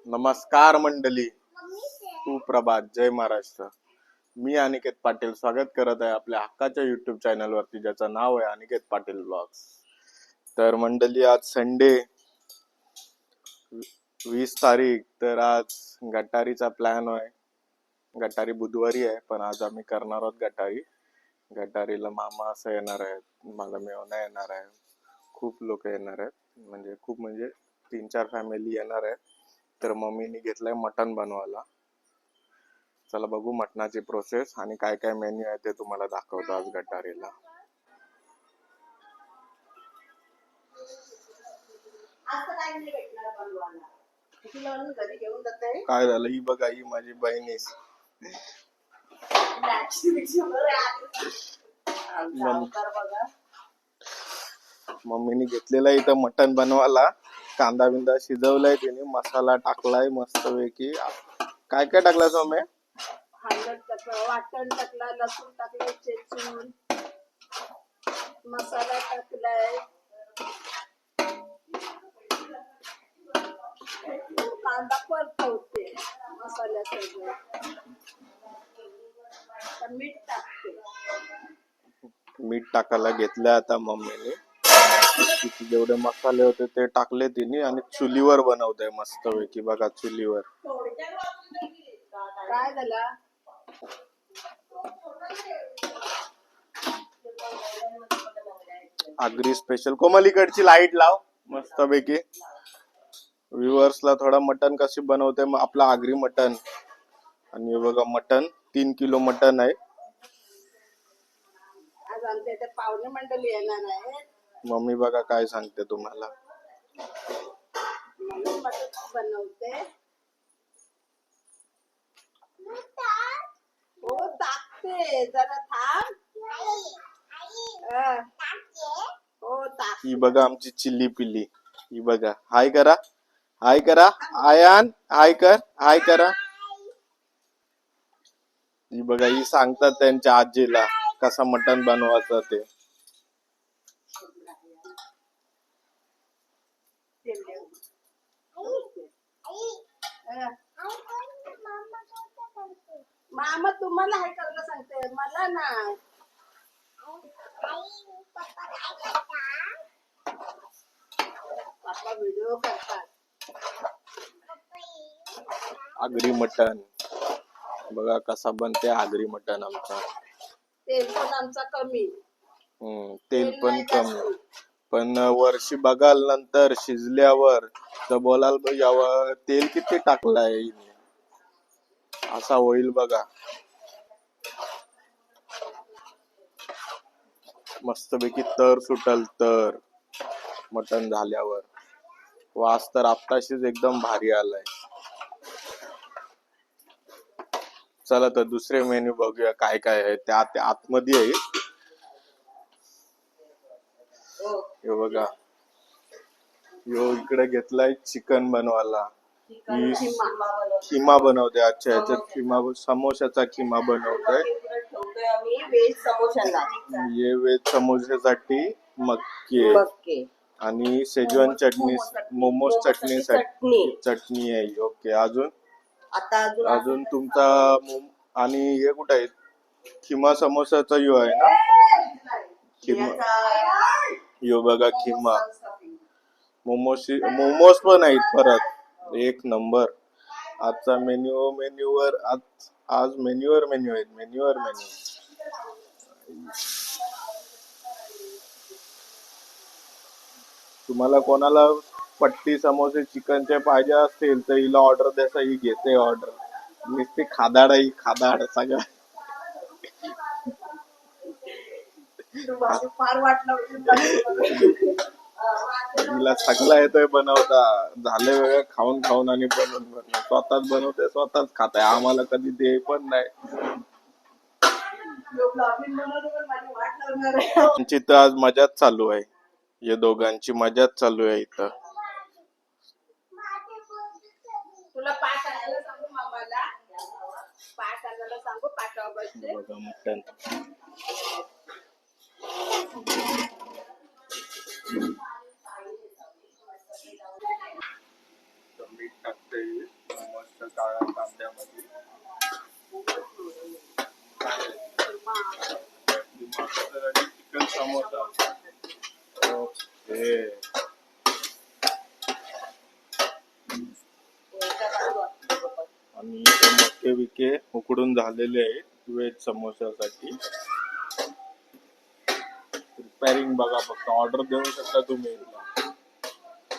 नमस्कार मंडळी, सुप्रभात, जय महाराष्ट्र. मी अनिकेत पाटील स्वागत करत आहे आपल्या हक्काच्या युट्यूब चॅनल वरती, ज्याचं नाव आहे अनिकेत पाटील ब्लॉग्स. तर मंडळी, आज संडे 20 तारीख. तर आज गटारीचा प्लॅन आहे. गटारी बुधवारी आहे, पण आज आम्ही करणार आहोत गटारी. गटारीला मामा असं येणार आहेत, मला मेवना येणार आहे, खूप लोक येणार आहेत. म्हणजे 3-4 फॅमिली येणार आहेत. तर मम्मीने घेतलंय मटण बनवायला. चला बघू मटणाची प्रोसेस आणि काय काय मेन्यू आहे ते तुम्हाला दाखवतो आज गटारीला. काय झालं, ही बघा, ही माझी बहिणीस मम्मीने घेतलेला इथं मटण बनवायला. कांदा बिंदा शिजवलाय तिने, मसाला टाकलाय मस्त पैकी. काय काय टाकला सोमे? हळद टाकलं, वाटण टाकला, लसूण टाकलं चेचून, मसाला टाकलाय, कांदा परतवते मसाल्यासोबत, मीठ टाकते. मीठ टाकायला घेतलं आता मम्मीने. तिथे जेवढे मसाले होते ते टाकले तिने आणि चुलीवर बनवते मस्त पैकी. बघा चुलीवर. काय झाला? आगरी स्पेशल. कोमलीकडची लाईट लाव मस्त पैकी. व्ह्युअर्सला थोडा मटन कशी बनवते मग आपला आगरी मटन. आणि बघा मटन 3 किलो मटन आहे. आज आमच्या इथे पाहुणे मंडळी येणार आहेत. मम्मी बघा काय सांगते तुम्हाला. म्हणून मटण बनवते. हो टाकते, जरा थांब. हो टाक. ही बघा आमची चिल्ली पिल्ली. ही बघा, हाय करा, हाय करा. आयान हाय कर, हाय करा. ही बघा, ही सांगतात त्यांच्या आजीला कसा मटण बनवायचं ते. मामा तुम्हाला हाय करायला सांगते, मला नाही. पप्पा व्हिडिओ करतात. आगरी मटण बघा कसा बनते आगरी मटण आमचा. तेल पण आमचा कमी. तेल पण कमी. पण वर्षी बघाल नंतर शिजल्यावर तर बोलाल यावं तेल किती टाकलंय. असा होईल बघा. मस्तपैकी तर सुटल तर मटण झाल्यावर. वास तर आत्ताशीच एकदम भारी आलाय. चला तर दुसरे मेन्यू बघूया काय काय आहे. त्या आतमध्ये आहे. हे बघा, यो इकडे घेतलाय चिकन बनवायला. खिमा बनवते. अच्छा, याच्यात खिमा, समोशाचा खिमा बनवतोय. ये वेज समोशासाठी मक्के आणि शेजवान चटणी, मोमोज चटणी आहे. ओके, अजून तुमचा आणि हे कुठे आहे? खिमा समोसाचा यो आहे ना. खिमा यो बघा, खिमा. मोमोज पण आहेत परत. एक नंबर. आजचा मेन्यूवर आज मेन्यूवर मेन्यू. तुम्हाला कोणाला पट्टी समोसे चिकनचे पाहिजे असतील तर हिला ऑर्डर द्यायचा. ही घेते ऑर्डर. नुसती खादाड सगळं. फार वाटलं तिला सगळं येतोय बनवता. झाले वेळ खाऊन आणि बनवून स्वतःच बनवते, स्वतःच खाताय. आम्हाला कधी दे पण नाही. त्यांची तर आज मजाच चालू आहे. या दोघांची मजाच चालू आहे इथं. तुला पाठ आणायला सांगू मामाला. पाठ आणायला सांगू, पाठावर बसते. बघा मटण. मीठ टाकते मस्त काळ्या कांद्यामध्ये. चिकन समोसा. ओके. आणि हे मक्के बिके उकडून झालेले आहेत व्हेज समोसासाठी. प्रिपेअरिंग बघा फक्त. ऑर्डर देऊ शकता तुम्ही.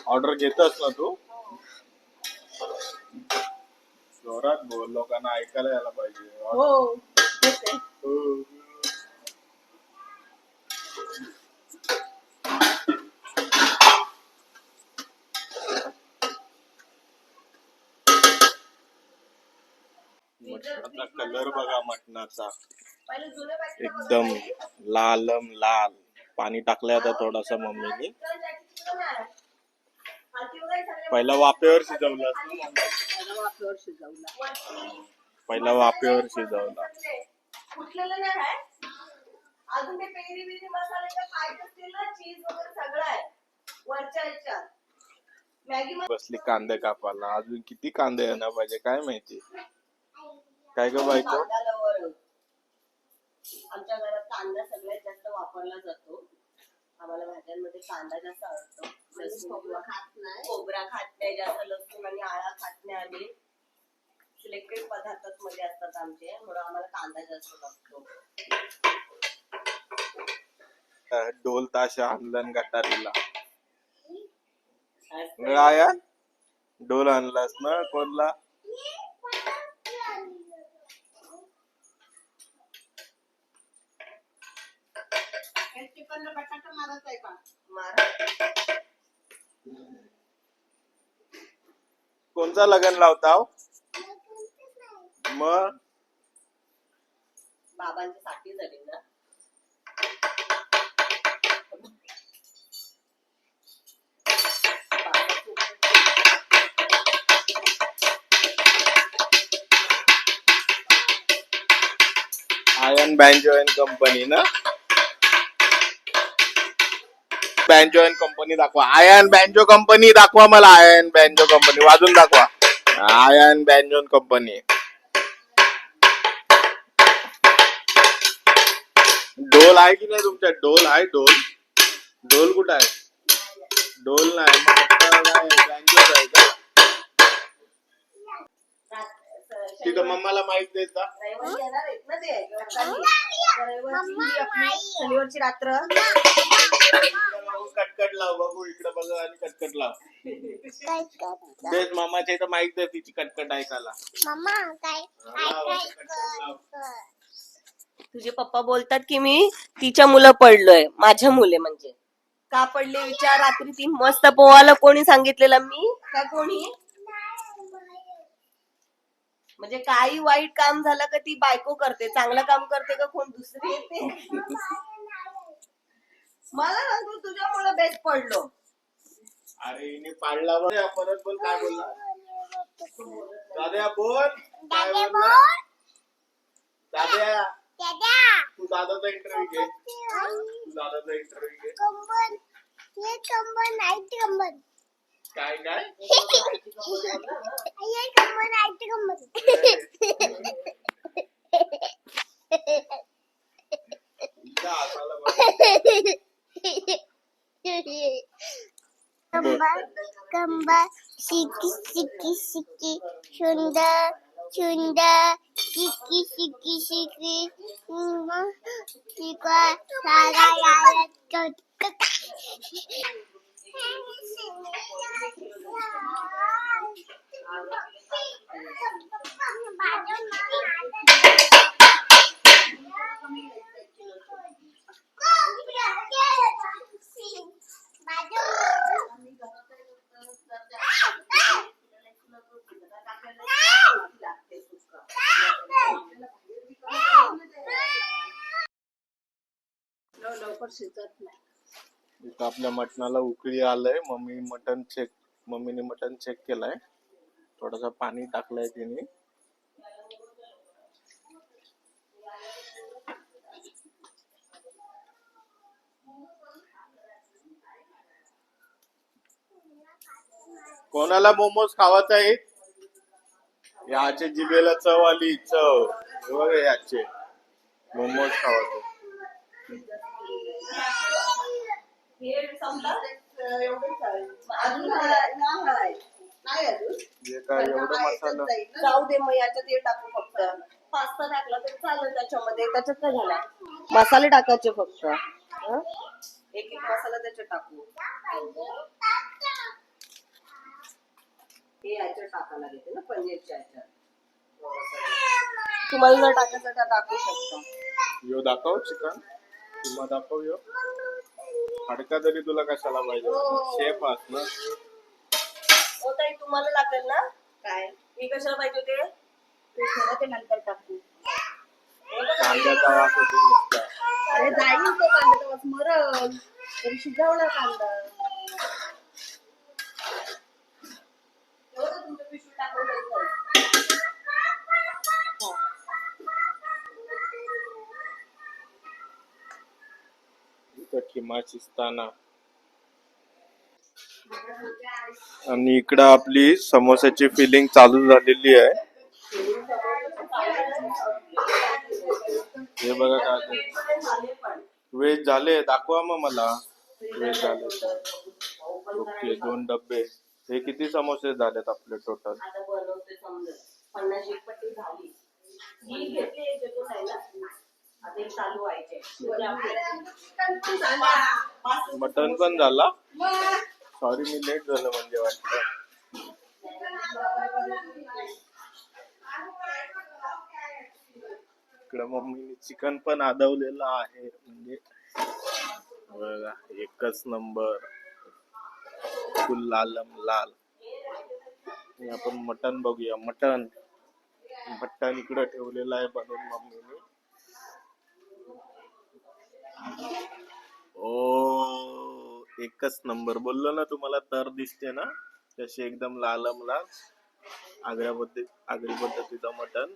ऑर्डर घेतस ना तू? जोरात बोल, लोकांना ऐकायला यायला पाहिजे. हो. मटणाचा कलर बघा मटणाचा. पहिले जुने पाहिजे एकदम लालम लाल. पाणी टाकलंय आता थोडासा मम्मीनी. पहिला वाफेवर शिजवलं असतं. वाफेवर शिजवला. पहिला वाफेवर शिजवला. कुठलेलं नाही आहे. अजून ते पेरी बिरी मसाले खायचं असतील ना, चीज वगैरे सगळं आहे वरच्या ह्याच्यात. मॅगी बसली कांदे कापायला. अजून किती कांदे येणार पाहिजे काय माहिती. काय ग बायको? आमच्या घरात कांदा सगळ्यात जास्त वापरला जातो. आम्हाला भाज्यांमध्ये कांदा जास्त आवडतो. लसूण खोबरा खात नाही जास्त. लसूण आणि आळा खात नाही आम्ही. सिलेक्टेड पदार्थात मध्ये असतात आमचे, म्हणून आम्हाला कांदा जास्त लागतो. ढोल ताशा आणलं गटारीला. आया ढोल आणलास ना कोणला? बटाटा मारत आहे का? कोणचा लगन लावताव? मग बाबांची साठी झाली ना. आयन बँजो अँड कंपनी ना. बँजो अँड कंपनी दाखवा. आयन बँजो कंपनी दाखवा मला. आयन बँजो कंपनी वाजून दाखवा. Ion banjo company. ढोल आहे की नाही तुमच्यात? ढोल आहे? ढोल कुठं आहे? ढोल नाही बँजोच आहे का? तिथं मम्माला माहित देत का? शनिवारची रात्र कटकट लाव बघू. इकडे बघा आणि कटकट लाव. तेच मामाच्या इथं माहित आहे तिची कटकट ऐकायला. तुझे पप्पा बोलतात की मी तिच्या मुलं पडलोय. माझ्या मुले म्हणजे का पडले विचार. रात्री ती मस्त पोहायला कोणी सांगितलेलं? मी का कोणी? म्हणजे काही वाईट काम झालं का ती बायको करते, चांगलं काम करते का कोण दुसरी येते? मला ना तू तुझ्यामुळे बेस्ट पडलो. अरे हिने पाडला बरं. परत बोल. काय बोलला? दाद्या बोल. काय बोलला? दाद्या तू दादाचा इंटरव्ह्यू घे. दादाचा इंटरव्ह्यू घे. काय काय कंबा शिकी शिकी शिकी सुंदर सुंदर शिकी शिकी शिकी शिका सारा यार लवकर शिजत नाही. इथं आपल्या मटणाला उकळी आलंय. मम्मीने मटण चेक केलंय. थोडस पाणी टाकलंय तिने. कोणाला मोमोज खावायचा आहे? याचे जिभेला चव आली, चव. हे बघा याचे मोमोज खावायचे. हे संपलं? एवढंच आहे. अजून नाही अजून. जे काय एवढं मसाला. जाऊ दे मग याच्यात हे टाकू फक्त. पास्ता टाकला तरी चालेल त्याच्यामध्ये. त्याच्यात काय झालं? मसाले टाकायचे फक्त. हं? एक एक मसाला त्याच्यात टाकू. हे याच्यात टाकायला घेते ना पनीरच्या याच्यात. तुम्हाला जर टाकायचं तर टाकू शकता. यो दाखव चिकन. किंवा दाखव यो. हडका तरी तुला कशाला पाहिजे? शेफ आहात ना. हो ताई तुम्हाला लागेल ना? काय? मी कशाला पाहिजे ते? ते नंतर टाकू. कांद्याचा वास होतो नुसता. अरे जाईल तो कांदा वास मरल. तरी शिजवला कांदा. एवढं तुमच्या पिशवी टाकून द्यायचं. इथं खिमा शिजताना. आणि इकडं आपली समोसाची फिलिंग चालू झालेली आहे. हे बघा काय वेज झाले, दाखवा मग मला. वेज झाले ओके. 2 डब्बे. हे किती समोसे झालेत आपले टोटल? आता बनवते समजा 50 एक पट्टी झाली. ही घेतली एक देतो नाही ना. आता एक चालू व्हायचे. मटन पण झाला. सॉरी मी लेट झालं म्हणजे वाटलं. इकडं मम्मीने चिकन पण आदवलेलं आहे. म्हणजे बघा एकच नंबर. फुल लालम लाल. आणि आपण मटन बघूया. मटन इकडं ठेवलेलं आहे बनवून मम्मीने. ओ एकच नंबर. बोललो ना तुम्हाला तर दिसते ना तशी एकदम लालम लाल आगरी पद्धतीचं मटन.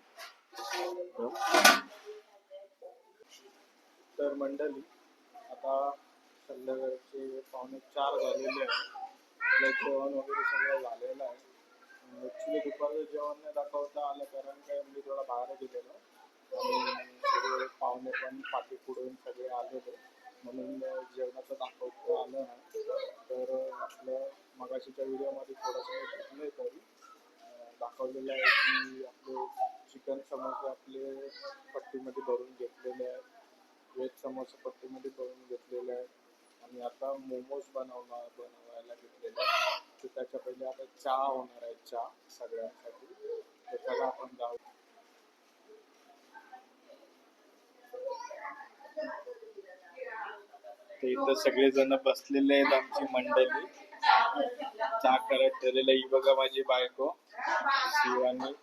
तर मंडळी आता संध्याकाळचे 3:45 झालेले आहे. आपलं जेवण वगैरे सगळं झालेलं आहे. ऍक्च्युली दुपारचं जेवण नाही दाखवता आलं कारण काय मी थोडा बाहेर गेलेलो आणि सगळे पाहुणे पण पाठी पुढून सगळे आलेले म्हणून जेवणाचं दाखवता आलं नाही. तर आपलं मगाशीच्या व्हिडिओमध्ये थोडंसं नाही तरी दाखवलेलं आहे की आपले चिकन समोसे आपले पट्टीमध्ये भरून घेतलेले आहेत. व्हेज समोसे पट्टीमध्ये भरून घेतलेले आहेत आणि आता मोमोज बनवायला घेतलेले आहेत. तर त्याच्या पहिले आता चहा होणार आहे. चहा सगळ्यांसाठी. तर त्याला आपण जाऊ. ते इथं सगळेजण बसलेले आहेत आमची मंडळी. चहा करत ठरलेलं. ही बघा माझी बायको शिवानी.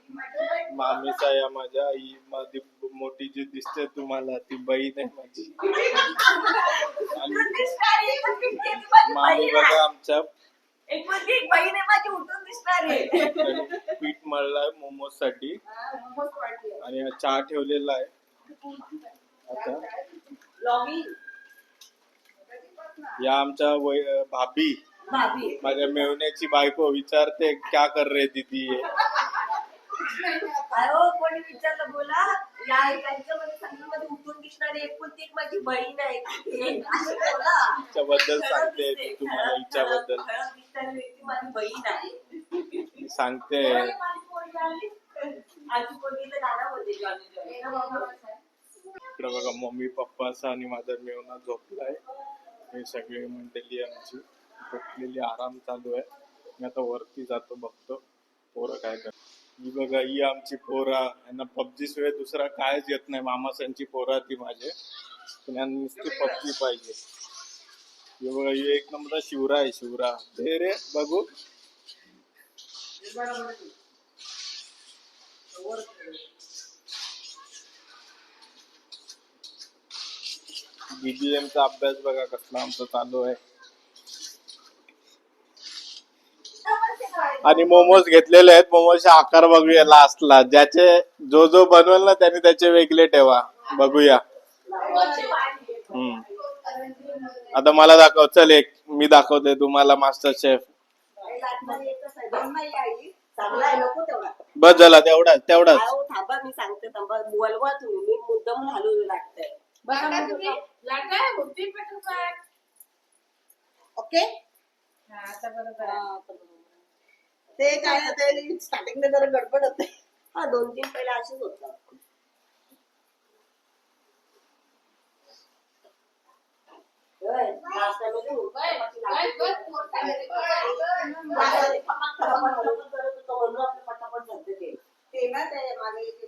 मामीचा या माझ्या ही माझी मोठी जी दिसते तुम्हाला ती बहीण आहे माझी. आणि मामी बघा आमच्या एक बहीण आहे माझी उठून दिसणार आहे. पीठ मळलाय मोमोज साठी आणि चहा ठेवलेला आहे. आता या आमच्या भाभी माझ्या मेवण्याची बायको विचारते क्या कर रहे दीदी ये. कोणी विचारलं बोला या त्यांच्यामध्ये संगीमध्ये उठून दिसणारी एकुलती एक माझी बहीण आहे. हिच्याबद्दल सांगते तुम्हाला. हिच्याबद्दल माझी बहीण आहे. मी सांगते. इकडे बघा मम्मी पप्पाचा आणि माझा मेवना झोपलाय. हे सगळे मंडळी आमची झोपलेली आराम चालू आहे. मी आता वरती जातो बघतो पोरं काय करतात. ही बघा ही आमची पोरा. यांना पबजी शिवाय दुसरा कायच येत नाही. मामासांची पोरा ती माझे पण यांना नुसती पबजी पाहिजे. हे बघा ही एक नंबर शिवरा आहे. शिवरा दे रे बघू. BGM चा अभ्यास बघा कसला आमचा चालू आहे. आणि मोमोज घेतलेले आहेत. मोमोजचा आकार बघूया लास्टला. ज्याचे जो बनवेल ना त्याने त्याचे वेगळे ठेवा. बघूया. आता मला दाखव. चल एक मी दाखवते तुम्हाला मास्टर शेफ. लाटणारी एकच आहे, दोन नाही आई. चांगला आहे, नको तेवढा. बस झाला तेवढाच अहो, थांबा मी सांगते, थांबा बोलवा तुम्ही, मी मुद्दाम घालून लागतंय. ओके. ते काय होतं, स्टार्टिंगला जरा गडबड होते. हा 2-3 पहिला असेच होतं. नाश्त्यामध्ये पटापट झालते ते ना, ते मागे ते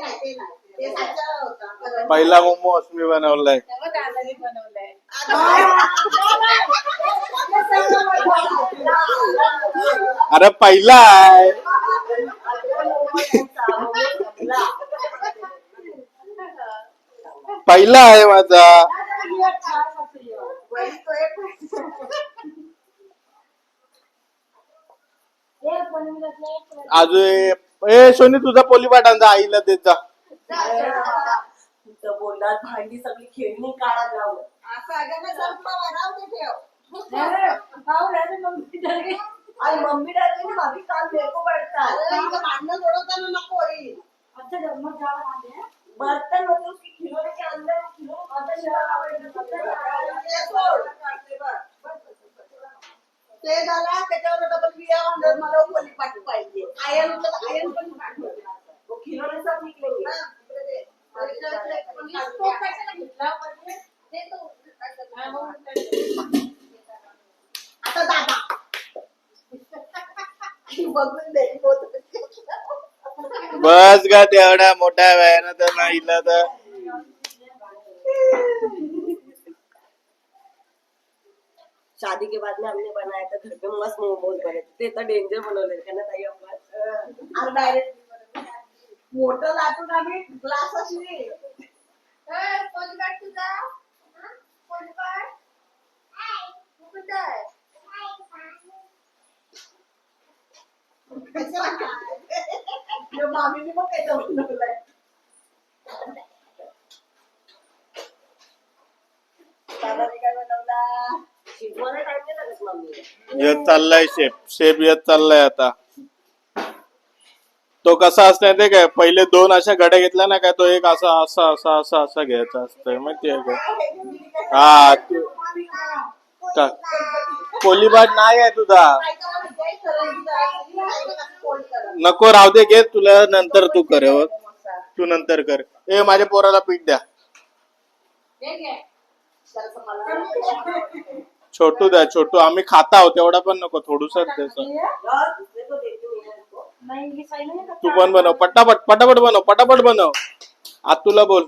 नाही, ते साचा होता. पहिला मोमोज मी बनवलाय. अरे पहिला आहे. पहिला आहे माझा. अजून सोनी तुझा पोलीपाटांचा आईला देत जा. बोलतात भांडी सगळी खेळणी काढा जावं आणि मम्मी डरली ना, भाभी काम मेको पडतात. भांडणं सोडवताना नको होईल. बर्तन मतलब उसकी खिलौने के अंदर ते झाला, त्याच्यावर डबल बिया बांधून मला पोलीपाट पाहिजे. आयन पण वो खिलौने सब निकलेंगे. आता दादा बघून दे. बस का तेवढा मोठा व्हायना तर नाही तर शादी के बाद में हमने बनाया था घर पे मस्त मोमोज बने ते तर डेंजर बनवले त्यांना ताई आपण डायरेक्ट मोठं लाटून आम्ही ग्लास अशी मामीने मग काय बनवलंय. दादाने काय बनवला. शिजवायला टाइम नाही लागत मम्मी. येत चाललाय शेप येत चाललाय आता. तो कसा असतंय ते काय, पहिले 2 अशा घड्या घेतल्या ना काय, तो एक असा असा असा असा असा घ्यायचा असतंय माहितीये का. हा पोलीपाट नाही आहे तुझा. नको राहू दे, घे तुला नंतर तू कर. तू नंतर कर. माझ्या पोराला पीठ द्या. छोटू द्या, छोटू. आम्ही खाता आहोत तेवढा पण नको, थोडूसच द्यायचं. तू पण बनव पटापट पटापट बनव पटापट बनव. आज तुला बोल.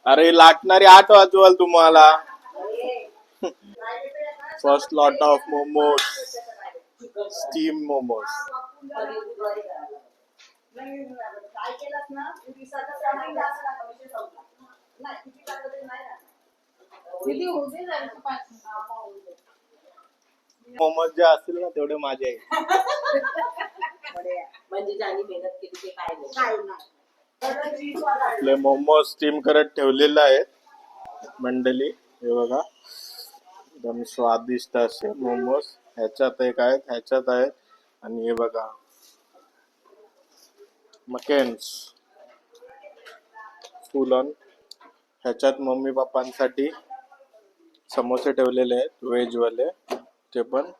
अरे लाटणारी 8 वाजवाल तुम्हाला. First lot of momos, steam momos. Momos जे असतील ना तेवढे माझे आहे. म्हणजे ज्यांनी मेहनत केली ते काय नाही. आपले मोमोज स्टीम करत ठेवलेले आहेत मंडळी. हे बघा एकदम स्वादिष्ट असे मोमोज. ह्याच्यात एक आहेत, ह्याच्यात आहेत, आणि हे बघा मकेन्स फुल ऑन. ह्याच्यात मम्मी पप्पांसाठी समोसे ठेवलेले आहेत व्हेज वाले, ते पण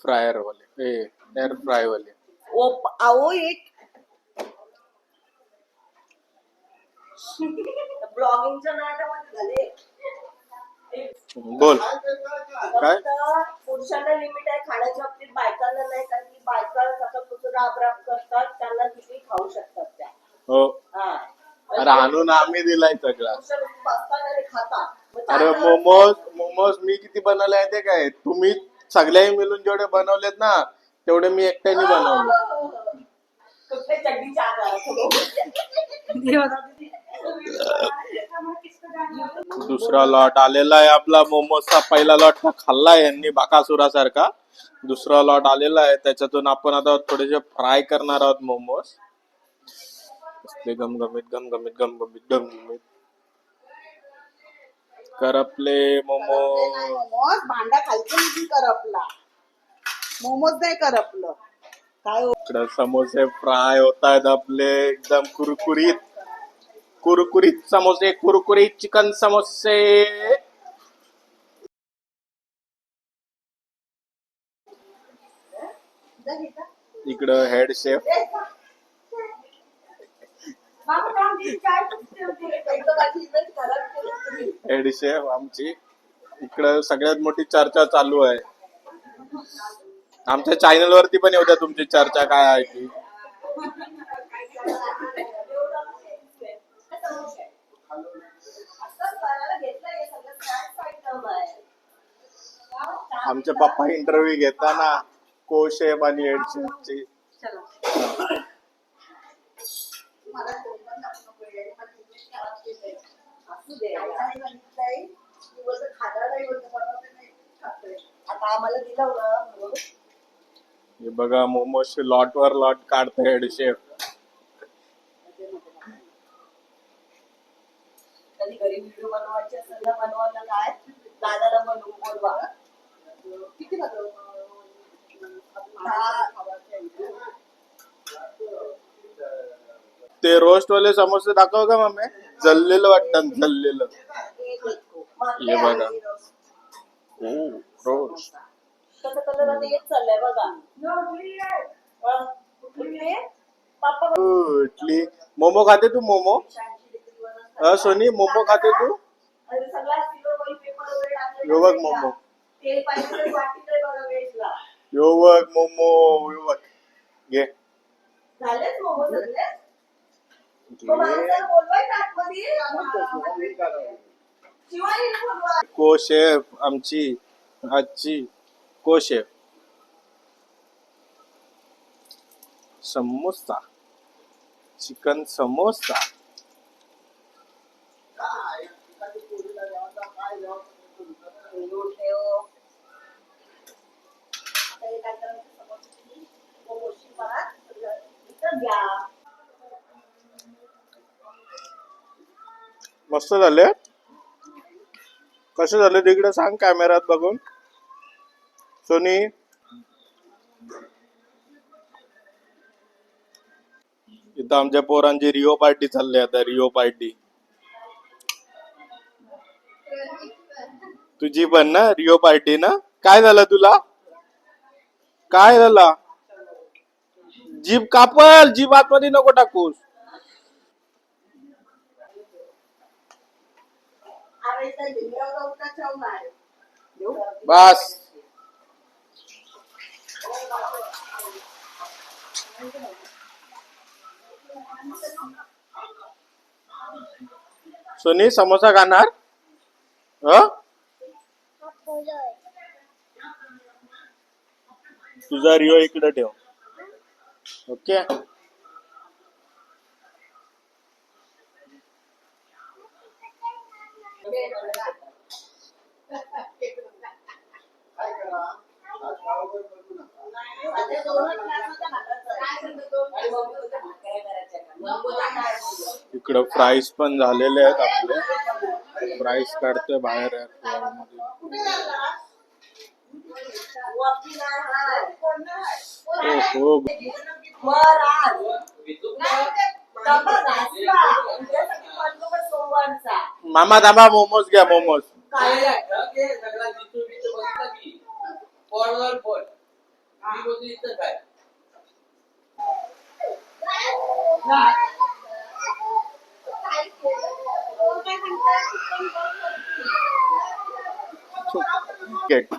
फ्रायर वाले, एअर फ्राय वाले. आओ एक ब्लॉगिंगच्या नादामध्ये झाले. बोल काय. पुरुषांना लिमिट आहे खाण्याच्या बाबतीत, बायकांना नाही. कारण की बायका कसं राब करतात, त्यांना किती खाऊ शकतात त्या. हो. हा अरे आणून आम्ही दिलाय सगळा. खातात. अरे मोमोज मी किती बनवले आहे ते काय, तुम्ही सगळ्यांनी मिळून जेवढे बनवलेत ना तेवढे मी एकट्याने बनवले. दुसरा लॉट आलेला आहे आपला मोमोजचा. पहिला लॉट खाल्लाय यांनी बाकासुरासारखा. दुसरा लॉट आलेला आहे, त्याच्यातून आपण आता थोडेसे फ्राय करणार आहोत मोमोज. गमगमीत गमगमीत गमगमीत गमगमीत. करपले मोमो. मोमोज भांडा खालचं निघून करपला. मोमोज नाही करपलं. काय इकडे समोसे फ्राय होत आहेत आपले एकदम कुरकुरीत कुरकुरीत समोसे, कुरकुरीत चिकन समोसे. इकडं हेड शेफ हेड शेफ आमची. इकडं सगळ्यात मोठी चर्चा चालू आहे. आमच्या चॅनल वरती पण येऊ द्या तुमची चर्चा काय आहे ती. आमचे पप्पा इंटरव्ह्यू घेताना को शेफ आणि हेड शेफची. आता आम्हाला दिलं म्हणून हे बघा मोमोजचे लॉट वर लॉट काढते हेड शेफ. कधी घरी व्हिडिओ बनवायचे असेल ना, बनवायला काय दादाला बनवून बोलवा. किती ते रोस्ट वाले समोसे दाखव का मम्मी. जल्लेलं वाटतं जल्लेलं. हे बघा रोस्ट. त्याचा कलर आता येत चाललाय बघा. पापा इडली मोमो खाते तू मोमो. सोनी मोमो खाते तू. सगळा सिल्वर फॉइल पेपर वगैरे टाकलेला यो बघ आहे मोमो. तेल पाहिजे वाटीत आहे बघा वेजला. यो बघ मोमो. यो बघ घे. झालेच मोमो सगळे. तो माणसाला बोलवायचं आतमध्ये. शिवानी बोलवा. को शेफ आमची आजची को शेफ. समोसा चिकन समोसा. मस्त झाले. कसे झाले तिकडे सांग कॅमेरात बघून. सोनी इथं आमच्या पोरांची रिओ पार्टी चालली आता. रिओ पार्टी तुझी पण ना रिओ पार्टी ना. काय झालं तुला. काय झाला. जीभ कापल. जीभ आतमध्ये नको टाकूस. बस सोनी समोसा खाणार. तुझा रिओ इकडे ठेव. ओके. इकडं फ्राईज पण झालेले आहेत आपले. फ्राईज काढतोय बाहेर. हो मामा थांबा. मोमोज घ्या मोमोज.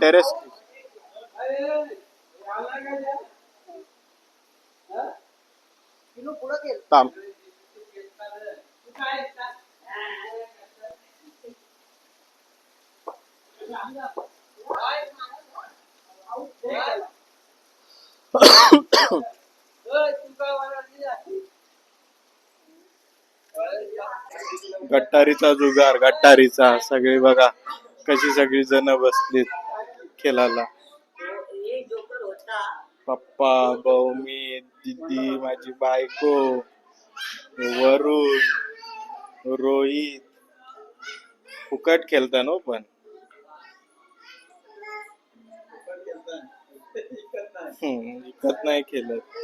टेरेस थांब. गट्टारीचा जुगार. गट्टारीचा. सगळे बघा कशी सगळी जण बसलीत खेळायला. पप्पा भाऊ मी दीदी माझी बायको वरुण रोहित फुकट खेळता ना पण विकत नाही खेळत.